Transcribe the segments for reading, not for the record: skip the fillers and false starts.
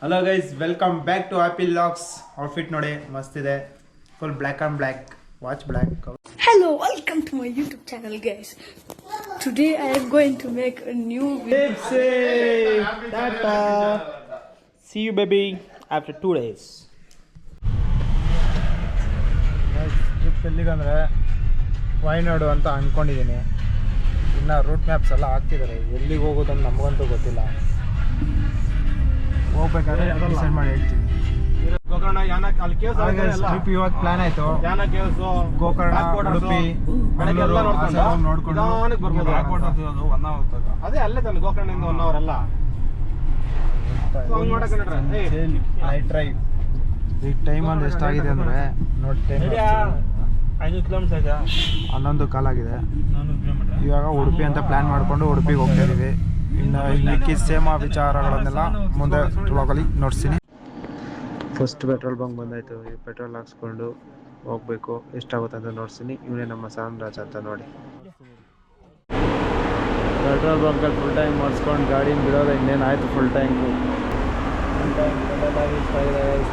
Hello guys, welcome back to happy logs. Outfit ನೋಡಿ ಮಸ್ತ್ ಇದೆ, full black and black, watch black. Hello, welcome to my YouTube channel, guys. Today I am going to make a new video. Tata. See you baby after 2 days. Trip ಎಲ್ಲಿಗಂದರೆ ವಯನಾಡು ಅಂತ ಅಂದ್ಕೊಂಡಿದ್ದೀನಿ. ಇನ್ನು root maps ಎಲ್ಲ ಹಾಕ್ತಿದ್ದಾರೆ, ಎಲ್ಲಿಗೆ ಹೋಗೋದಂತ ನಮಗಂತೂ ಗೊತ್ತಿಲ್ಲ. ಹೋಗ್ಬೇಕಾದ್ರೆ ಡಿಸೈಡ್ ಮಾಡಿ ಹೇಳ್ತೀನಿ. ಗೋಕರ್ಣ ಟ್ರಿಪ್ ಇವಾಗ ಪ್ಲಾನ್ ಆಯಿತು. ಗೋಕರ್ಣ, ಉಡುಪಿ, ಬೆಳಗ್ಗೆಲ್ಲ ನೋಡ್ಕೊಂಡು ಅದೇ ಅಲ್ಲೇ ತಾನೆ ಗೋಕರ್ಣದಿಂದ 1 hour ಅಲ್ಲ. Night drive. ಈಗ ಟೈಮ್ ಒಂದು ಎಷ್ಟಾಗಿದೆ ಅಂದರೆ ನೋಡಿ, ಟೈಮ್ 5 ಕಿಲೋಮೀಟರ್ 11 ಕಾಲಾಗಿದೆ. ಇವಾಗ ಉಡುಪಿ ಅಂತ ಪ್ಲ್ಯಾನ್ ಮಾಡಿಕೊಂಡು ಉಡುಪಿಗೆ ಹೋಗ್ತಾ ಇದ್ದೀವಿ. ಇನ್ನು ಮಿಕ್ಕಿ ಸೇಮ ವಿಚಾರಗಳನ್ನೆಲ್ಲ ಮುಂದೆ ವ್ಲಾಗಲ್ಲಿ ನೋಡ್ತೀನಿ. ಫಸ್ಟ್ ಪೆಟ್ರೋಲ್ ಬಂಕ್ ಬಂದಾಯಿತು. ಈ ಪೆಟ್ರೋಲ್ ಹಾಕ್ಸ್ಕೊಂಡು ಹೋಗ್ಬೇಕು. ಎಷ್ಟಾಗುತ್ತೆ ಅಂತ ನೋಡ್ತೀನಿ. ಇವನೇ ನಮ್ಮ ಸಾಮ್ರಾಜ್ ಅಂತ ನೋಡಿ. ಪೆಟ್ರೋಲ್ ಬಂಕಲ್ಲಿ ಫುಲ್ ಟ್ಯಾಂಕ್ ಮಾಡಿಸ್ಕೊಂಡು ಗಾಡಿನ ಬಿಡೋದು ಇನ್ನೇನಾಯಿತು. ಫುಲ್ ಟ್ಯಾಂಕು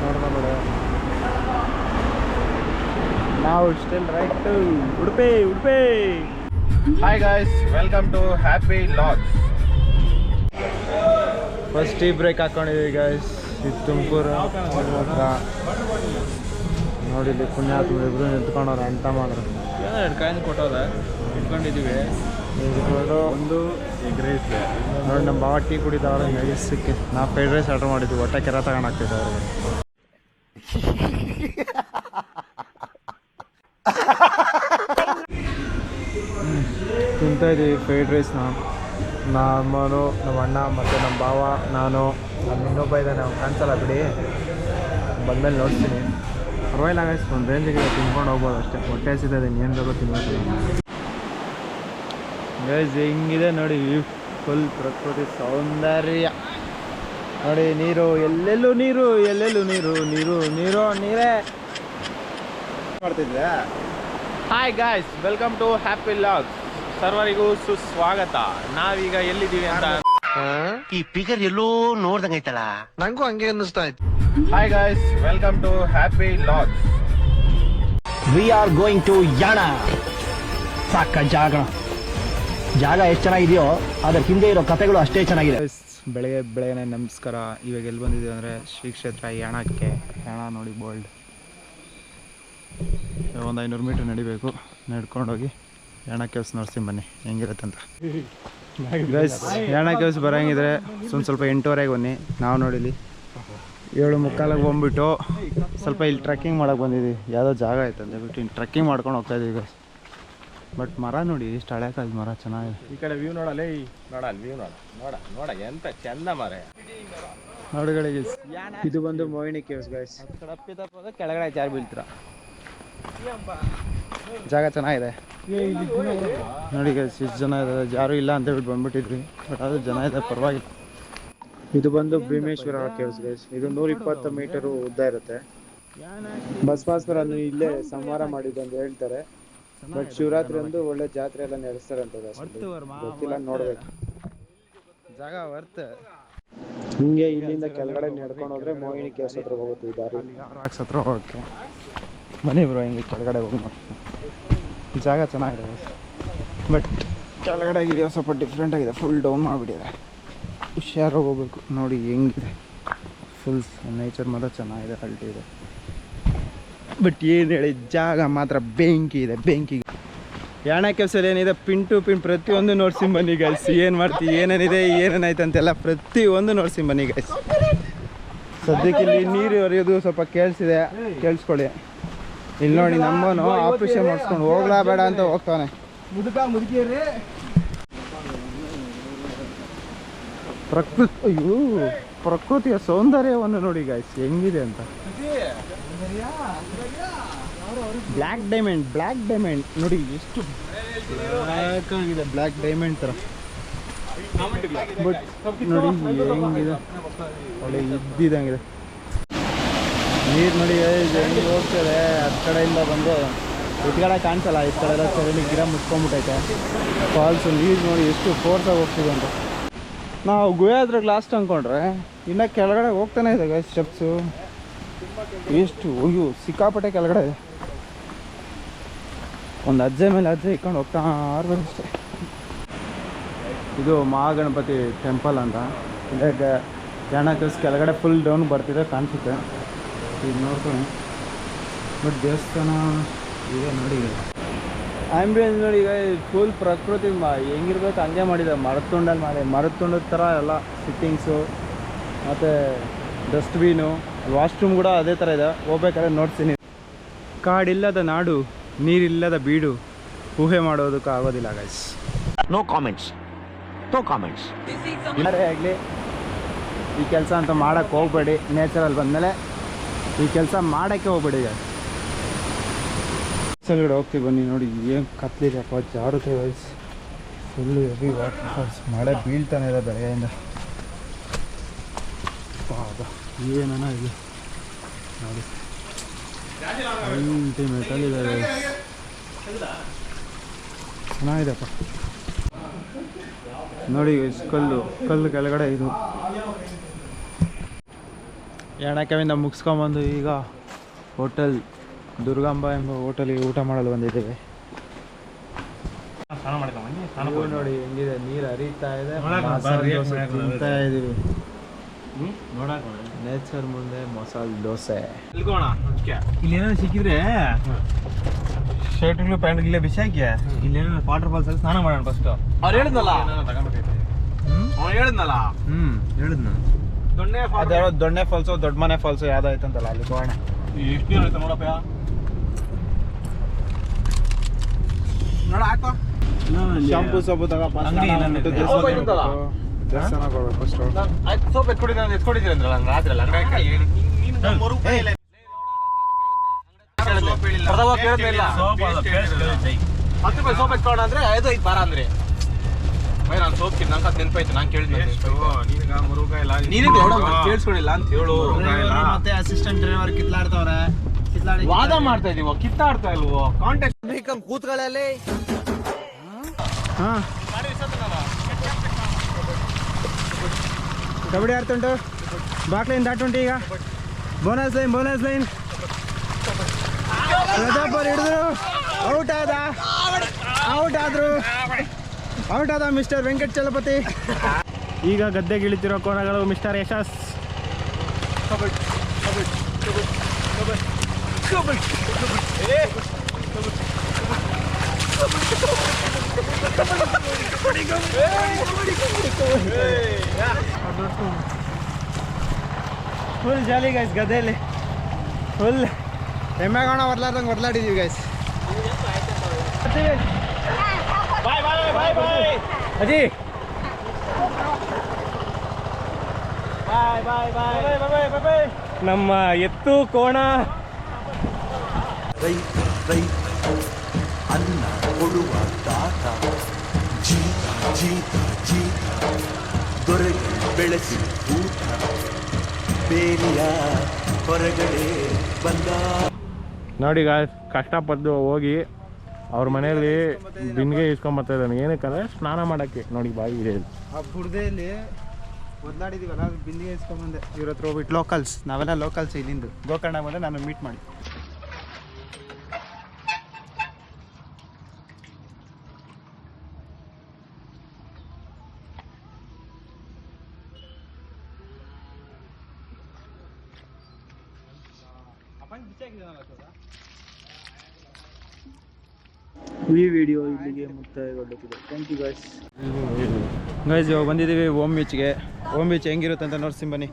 ನೋಡ್ಕೊಂಡ್ಬಿಡ. ನಾವು still right to Udupi. Hi guys, welcome to happy logs. First tea break ಹಾಕ್ಕೊಂಡಿದ್ದೀವಿ ಗಾಯ್ಸ್. ಇದು ತುಮಕೂರು ಹತ್ರ ನೋಡಿಲ್ಲಿ ಪುಣ್ಯಾತ್ಮರು ಇಬ್ಬರು ನಿಂತ್ಕೊಂಡವ್ರು ಅಂತ ಮಾಡಿದ್ರು. 2 ಕಾಯಿನ್ ಕೊಟ್ಟವ್ರೆ, ಇಟ್ಕೊಂಡಿದ್ದೀವಿ. ಒಂದು ಎಗ್ ರೈಸ್ ನೋಡಿ. ನಮ್ಮ ಬಾವ ಟೀ ಕುಡಿದವ್ರೆ ಮೆಡಿಸಿಕ್ಕೆ. ನಾವು ಫ್ರೈಡ್ ರೈಸ್ ಆರ್ಡ್ರ್ ಮಾಡಿದ್ವಿ. ಹೊಟ್ಟೆ ಕೆರ ತಗೊಂಡಾಗ್ತಿದ್ದೆ ಅವ್ರಿಗೆ. ತಿಂತಾಯಿದ್ದೀವಿ ಫ್ರೈಡ್ ರೈಸ್ನ. ನಮ್ಮನು, ನಮ್ಮ ಅಣ್ಣ ಮತ್ತು ನಮ್ಮ ಭಾವ, ನಾನು, ನಮ್ಮ ಇನ್ನೊಬ್ಬ ಇದ್ದಾನೆ, ಅವ್ನು ಕಾಣಿಸಲ್ಲ ಬಿಡಿ. ಬಂದಮೇಲೆ ನೋಡ್ತೀನಿ. ಪರವಾಗಿಲ್ಲ ಗೈಸ್, ಒಂದು ರೇಂಜಿಗೆ ತಿನ್ಕೊಂಡು ಹೋಗ್ಬೋದು ಅಷ್ಟೇ. ಹೊಟ್ಟೆ ಹಸಿತದೆ, ಇನ್ನೇನು ಬೇಕೋ ತಿನ್ಬೇಕು ಗೈಸ್. ಹಿಂಗಿದೆ ನೋಡಿ ವ್ಯೂ, ಫುಲ್ ಪ್ರಕೃತಿ ಸೌಂದರ್ಯ ನೋಡಿ. ನೀರು ಎಲ್ಲೆಲ್ಲೂ ನೀರು, ನೀರೇ ಮಾಡ್ತಿದ್ದೆ. Hi guys, welcome to happy logs. ಸರ್ವರಿಗೂ ಸುಸ್ವಾಗತ. ನಾವೀಗ ಎಲ್ಲಿದ್ದೀವಿ ಅಂತ ಈ ಪಿಗರ್ ಎಲ್ಲೋ ನೋಡ್ದಂಗೈತಲ್ಲ, ನಂಗೂ ಹಂಗೆ ಅನ್ನಿಸ್ತಾ ಇತ್ತು. Hi guys, welcome to happy logs. We are going to Yana. ಸಾಕ ಜಾಗ ಎಷ್ಟು ಚೆನ್ನಾಗಿದೆಯೋ ಅದ್ರ ಹಿಂದೆ ಇರೋ ಕಥೆಗಳು ಅಷ್ಟೇ ಚೆನ್ನಾಗಿದೆ. ಬೆಳಗ್ಗೆ ನಮಸ್ಕಾರ. ಇವಾಗ ಎಲ್ಲಿ ಬಂದಿದ್ದೀವಿ ಅಂದರೆ ಶ್ರೀ ಕ್ಷೇತ್ರ ಯಾಣಕ್ಕೆ. ಯಾಣ ನೋಡಿ ಬೋಲ್ಡ್. ಒಂದು 500 ಮೀಟ್ರ್ ನಡಿಬೇಕು. ನಡ್ಕೊಂಡೋಗಿ ಯಾಣ ಕೇವ್ಸ್ ನೋಡ್ತೀನಿ ಬನ್ನಿ ಹೆಂಗಿರುತ್ತೆ ಅಂತ. ಗೈಸ್, ಯಾಣ ಕೇವ್ಸ್ ಬರೋಂಗಿದ್ರೆ ಸ್ವಲ್ಪ 8:30ಗೆ ಬನ್ನಿ. ನಾವು ನೋಡಿಲಿ 7:45 ಬಂದುಬಿಟ್ಟು ಸ್ವಲ್ಪ ಇಲ್ಲಿ ಟ್ರೆಕ್ಕಿಂಗ್ ಮಾಡೋಕೆ ಬಂದಿದ್ದೀವಿ. ಯಾವುದೋ ಜಾಗ ಆಯ್ತು ಅಂತ ಬಿಟ್ಟು ಇನ್ನು ಟ್ರೆಕ್ಕಿಂಗ್ ಮಾಡ್ಕೊಂಡು ಹೋಗ್ತಾಯಿದ್ದೀವಿ ಗೈಸ್. ಬಟ್ ಮರ ನೋಡಿ, ಎಷ್ಟು ಹಳೆ ಕಾಲದ ಮರ, ಚೆನ್ನಾಗಿದೆ. ಈ ಕಡೆ ವ್ಯೂ ನೋಡಲ್ಲ, ವ್ಯೂ ನೋಡ ಎಂತ ಚಂದ ಮರ ನೋಡುಗಳಿಗೆ. ಇದು ಬಂದು ಮೋಹಿನಿ ಕೇವ್ಸ್ ಗೈಸ್. ಕೆಳಗಡೆ ಜಾರಿ ಬೀಳ್ತೀರ. ಜಾಗ ಚೆನ್ನಾಗಿದೆ ನೋಡಿ ಗೈಸ್. ಎಷ್ಟು ಜನ ಇದೆ, ಯಾರೂ ಇಲ್ಲ ಅಂತ ಹೇಳ್ಬಿಟ್ಟು ಬಂದ್ಬಿಟ್ಟಿದ್ವಿ. ಬಟ್ ಅದು ಜನ ಇದೆ, ಪರವಾಗಿಲ್ಲ. ಇದು ಬಂದು ಭೀಮೇಶ್ವರ ಕೇವ್ಸ್ ಗೈಸ್. ಇದು 120 ಮೀಟರು ಉದ್ದ ಇರುತ್ತೆ. ಬಸವೇಶ್ವರ ಇಲ್ಲೇ ಸಂಹಾರ ಮಾಡಿದ್ದು ಅಂತ ಹೇಳ್ತಾರೆ. ಬಟ್ ಶಿವರಾತ್ರಿ ಅಂದು ಒಳ್ಳೆ ಜಾತ್ರೆ ಎಲ್ಲ ನಡೆಸ್ತಾರೆ ಅಂತ ಗೊತ್ತಿಲ್ಲ, ನೋಡ್ಬೇಕು. ಜಾಗ ವರ್ತ್. ಹಿಂಗೆ ಇಲ್ಲಿಂದ ಕೆಳಗಡೆ ನಡ್ಕೊಂಡು ಹೋದ್ರೆ ಮೋಹಿನಿ ಕೇವ್ಸ್ ಹತ್ರ ಹೋಗುತ್ತೆ. ಈ ದಾರಿ ರಾಕ್ಸ್ ಹತ್ರ ಹೋಗಕ್ಕೆ ಬನ್ನಿ ಬ್ರೋ. ಹಿಂಗೆ ಕೆಳಗಡೆ ಹೋಗಿ ಜಾಗ ಚೆನ್ನಾಗಿದೆ. ಬಟ್ ಕೆಳಗಡೆ ಆಗಿದೆ ಸ್ವಲ್ಪ ಡಿಫ್ರೆಂಟ್ ಆಗಿದೆ. ಫುಲ್ ಡೌನ್ ಮಾಡಿಬಿಟ್ಟಿದೆ. ಹುಷಾರಾಗಿ ಹೋಗ್ಬೇಕು. ನೋಡಿ ಹೆಂಗಿದೆ, ಫುಲ್ ನೇಚರ್ ಮಾತ್ರ ಚೆನ್ನಾಗಿದೆ, ಅಲ್ಟಿ ಇದೆ. ಬಟ್ ಏನು ಹೇಳಿ, ಜಾಗ ಮಾತ್ರ ಬೆಂಕಿ ಇದೆ. ಯಾಣ ಕೆಲಸದಲ್ಲಿ ಏನಿದೆ, ಪಿನ್ ಟು ಪಿನ್ ಪ್ರತಿಯೊಂದು ನೋಡ್ಸಿ ಬನ್ನಿ ಗೈಸ್. ಏನು ಮಾಡ್ತೀವಿ, ಏನೇನಿದೆ, ಏನೇನಾಯ್ತು ಅಂತೆಲ್ಲ ಪ್ರತಿಯೊಂದು ನೋಡ್ಸಿ ಬನ್ನಿ ಗೈಸ್. ಸದ್ಯಕ್ಕೆ ಇಲ್ಲಿ ನೀರು ಹರಿಯೋದು ಸ್ವಲ್ಪ ಕೇಳಿಸ್ಕೊಳ್ಳಿ. ಇಲ್ಲಿ ನೋಡಿ, ನಮ್ಮನು ಆಪರೇಷನ್ ಮಾಡಿಸ್ಕೊಂಡು ಹೋಗ್ಲಾ ಬೇಡ ಅಂತ ಹೋಗ್ತಾನೆ. ಪ್ರಕೃತಿಯ ಸೌಂದರ್ಯವನ್ನು ನೋಡಿ ಗೈಸ್ ಹೆಂಗಿದೆ ಅಂತ. ಬ್ಲ್ಯಾಕ್ ಡೈಮಂಡ್ ನೋಡಿ, ಎಷ್ಟು ಬ್ಲ್ಯಾಕ್ ಆಗಿದೆ, ಬ್ಲ್ಯಾಕ್ ಡೈಮಂಡ್ ಥರ. ಬಟ್ ನೋಡಿ ಹೆಂಗಿದೆ, ಒಳ್ಳೆ ಇದ್ದಿದಂಗಿದೆ. ನೀರು ನೋಡಿ ಹೆಂಗೆ ಹೋಗ್ತದೆ. ಹತ್ತು ಕಡೆಯಿಂದ ಬಂದು ಇಟ್ಕಡೆ ಕಾಣಿಸಲ್ಲ, ಈ ಕಡೆ ಎಲ್ಲ ಸರಿಲಿ ಗಿಡ ಮುಚ್ಕೊಂಡ್ಬಿಟ್ಟೈತೆ. ಫಾಲ್ಸು ನೀರು ನೋಡಿ ಎಷ್ಟು ಫೋರ್ಸಾಗಿ ಹೋಗ್ತಿದೆ ಅಂತ. ನಾವು ಗುಹೆ ಹತ್ರ ಲಾಸ್ಟ್ ಅಂದ್ಕೊಂಡ್ರೆ ಇನ್ನು ಕೆಳಗಡೆ ಹೋಗ್ತಾನೆ ಇದೆ ಗೈಸ್ ಸ್ಟೆಪ್ಸು. ಎಷ್ಟು ಅಯ್ಯೋ ಸಿಕ್ಕಾಪಟ್ಟೆ ಕೆಳಗಡೆ ಇದೆ. ಒಂದು ಅಜ್ಜೆ ಮೇಲೆ ಅಜ್ಜೆ ಇಟ್ಕೊಂಡು ಹೋಗ್ತಾ ಇರ್ಬೇಕು ಅಷ್ಟೇ. ಇದು ಮಹಾಗಣಪತಿ ಟೆಂಪಲ್ ಅಂತ. ಇಲ್ಲೇ ಯಾಣ ಕೇವ್ಸ್ ಕೆಳಗಡೆ ಫುಲ್ ಡೌನ್ ಬರ್ತಿದೆ ಕಾಣಿಸುತ್ತೆ. ಈಗ ನೋಡ್ಕೊಂಡು ಬಟ್ ದೇವಸ್ಥಾನ ಇದೆ ನೋಡಿ. ಆ್ಯಂಬಿಯನ್ಸ್ ನೋಡಿ ಈಗ ಫುಲ್ ಪ್ರಕೃತಿ ಹೆಂಗಿರ್ಬೇಕು ಹಂಗೆ ಮಾಡಿದೆ. ಮರದ ತುಂಡದ ಥರ ಎಲ್ಲ ಸಿಟ್ಟಿಂಗ್ಸು ಮತ್ತು ಡಸ್ಟ್ಬಿನು, ವಾಶ್ರೂಮ್ ಕೂಡ ಅದೇ ಥರ ಇದೆ. ಹೋಗ್ಬೇಕಾದ್ರೆ ನೋಡ್ತೀನಿ. ಕಾಡಿಲ್ಲದ ನಾಡು, ನೀರಿಲ್ಲದ ಬೀಡು, ಊಹೆ ಮಾಡೋದಕ್ಕೆ ಆಗೋದಿಲ್ಲ guys. No comments, no comments. ಯಾರೇ ಆಗಲಿ ಈ ಕೆಲಸ ಅಂತ ಮಾಡೋಕ್ಕೆ ಹೋಗ್ಬೇಡಿ. ನೇಚರಲ್ಲಿ ಬಂದಮೇಲೆ ಈ ಕೆಲಸ ಮಾಡೋಕ್ಕೆ ಹೋಗ್ಬೇಡಿ ಗೈಸ್. ಕೆಳಗಡೆ ಹೋಗ್ತೀವಿ ಬನ್ನಿ. ನೋಡಿ ಏನು ಕತ್ಲಿದೆಯಪ್ಪ, ಜಾರುತ್ತೆ guys. Full heavy water falls. ಮಳೆ ಬೀಳ್ತಾನೆ ಇದೆ ಬೆಳಗ್ಗೆಯಿಂದ. ಏನನ ಇದೆ ನೋಡಿ, ಅಲ್ಟಿಮೇಟಲ್ಲಿದೆ ಚೆನ್ನಾಗಿದೆಪ್ಪ ನೋಡಿ. ಕಲ್ಲು ಕೆಳಗಡೆ ಇದು ಯಾಣಕ್ಕೆವಿಂದ ಮುಗಿಸ್ಕೊಂಬಂದು ಈಗ ಹೋಟೆಲ್ ದುರ್ಗಾಂಬ ಎಂಬ ಹೋಟೆಲಿಗೆ ಊಟ ಮಾಡಲು ಬಂದಿದ್ದೇವೆ. ನೋಡಿ ಹೆಂಗಿದೆ, ನೀರು ಹರಿತಾ ಇದೆ, ಮಸಾಲೆ ದೋಸೆ ತಿಂತಾ ಇದೀವಿ. ನೇಚರ್ ಮುಂದೆ ಮಸಾಲೆ ದೋಸೆ. ಇಲ್ಲಿ ಏನಾದ್ರು ಸಿಕ್ಕಿದ್ರೆ ಶರ್ಟ್ಗಳು ಪ್ಯಾಂಟ್ಗಳೇ ಬಿಸಿ ಹಾಕಿ ಇಲ್ಲಿ ವಾಟರ್ ಫಾಲ್ಸ್ ಅಲ್ಲಿ ಸ್ನಾನ ಮಾಡೋಣ ಫಸ್ಟ್. ಅವ್ರು ಹೇಳಿದ್ನಲ್ಲ ಅದ್ಯಾವ ದೊಣ್ಣೆ ಫಾಲ್ಸು ದೊಡ್ಡ ಮನೆ ಫಾಲ್ಸು ಯಾವ್ದು ಆಯ್ತಂತಲ್ಲ, ಅಲ್ಲಿ ಹೋಗೋಣ. ಎಷ್ಟು ನೀರು ಆಯ್ತು ನೋಡಪ್ಪ. ನೋಡ ಹಾಕೋ ಶಾಂಪೂ ಸೋಪು ತಗಪ್ಪ. ದೇವಸ್ಥಾನಕ್ಕೆ ಹೋಗ್ಬೇಕು ಫಸ್ಟ್. ಆಯ್ತು ಸೋಪ್ ಎತ್ಕೊಡಿದ್ದೀರಿ ಅಂದ್ರಲ್ಲ ರಾತ್ರಿ ಅಲ್ಲ ₹10 ಸೋಪ್ ಎತ್ಕೊಳ್ಳೋಣ ಅಂದ್ರೆ 5 ಬಾರ ಅಂದ್ರೆ ನಾನು ಸೋಪ್ ನಂಗೆ ಅದು ನೆನಪಾಯ್ತು. ನಾನು ಕೇಳಿದ್ದೆ ಕೇಳಿಸ್ಕೊಂಡಿಲ್ಲ ಅಂತ ಹೇಳು. ಮತ್ತೆ ಅಸಿಸ್ಟೆಂಟ್ ಡ್ರೈವರ್ ಕಿತ್ಲಾಡ್ತವ್ರೆ, ವಾದ ಮಾಡ್ತಾ ಇದೀವ, ಕಿತ್ತಾಡ್ತಾ ಇಲ್ವೋ? ಕಾಂಟ್ಯಾಕ್ಟ್ ಕೂತ್ಗಳಲ್ಲಿ ಹಾಂ ಕಬಡ್ಡಿ ಆಡ್ತುಂಟು. ಬಾಕ್ಲೈನ್ ದಾಟುಂಟು ಈಗ. ಬೋನಸ್ ಲೈನ್ ಪ್ರತಾಪರ್ ಹಿಡಿದ್ರು. ಔಟ್ ಆದ ಮಿಸ್ಟರ್ ವೆಂಕಟ್ ಚಲಪತಿ. ಈಗ ಗದ್ದೆಗೆ ಇಳಿತಿರೋ ಕೋಣಗಳು mister Yashas. Full jolly guys, ಗದ್ದೆಯಲ್ಲಿ ಫುಲ್ ಎಮ್ಮೆಗಾಣ ಹೊರ್ಲಾರ್ದಂಗೆ ಹೊರ್ಲಾಡಿದೀವಿ ಗೈಸ್. ಅಜ್ಜಿ ಬಾಯ್. ನಮ್ಮ ಎತ್ತು ಕೋಣ ಅನ್ನ ಕೊಡುವ ದಾತ, ಜೀತ ದೊರೆಗೆ ಬೆಳೆಸಿ ಊಟ, ಬೇಲಿಯ ಹೊರಗಡೆ ಬಂದ. ನೋಡಿ ಕಷ್ಟಪಟ್ಟು ಹೋಗಿ ಅವ್ರ ಮನೆಯಲ್ಲಿ ಬಿನ್ಗೆ ಇಸ್ಕೊಂಬರ್ತಾ ಇದ್ದಾನೆ. ಏನಕ್ಕಂದ್ರೆ ಸ್ನಾನ ಮಾಡೋಕ್ಕೆ. ನೋಡಿ ಬಾಯಿ ಇದೆ ಆ ಬುಡ್ದೆಯಲ್ಲಿ ಒದ್ಲಾಡಿದೀವಲ್ಲ, ಬಿಂದಿಗೆ ಇಸ್ಕೊಂಬಂದೆ ಇವ್ರ ಹತ್ರ ಹೋಗ್ಬಿಟ್ಟು. ಲೋಕಲ್ಸ್, ನಾವೆಲ್ಲ ಲೋಕಲ್ಸ್ ಇಲ್ಲಿಂದು. ಗೋಕರ್ಣ ಬಂದರೆ ನಾನು ಮೀಟ್ ಮಾಡಿ. ಈ ವಿಡಿಯೋ ಇಲ್ಲಿಗೆ ಮುಕ್ತಾಯಗೊಳ್ಳುತ್ತಿದೆ. Thank you guys. ಇವಾಗ ಬಂದಿದ್ದೀವಿ ಓಮ್ ಬೀಚ್ಗೆ. ಓಮ್ ಬೀಚ್ ಹೆಂಗಿರುತ್ತೆ ಅಂತ ನೋಡ್ತೀನಿ ಬನ್ನಿ.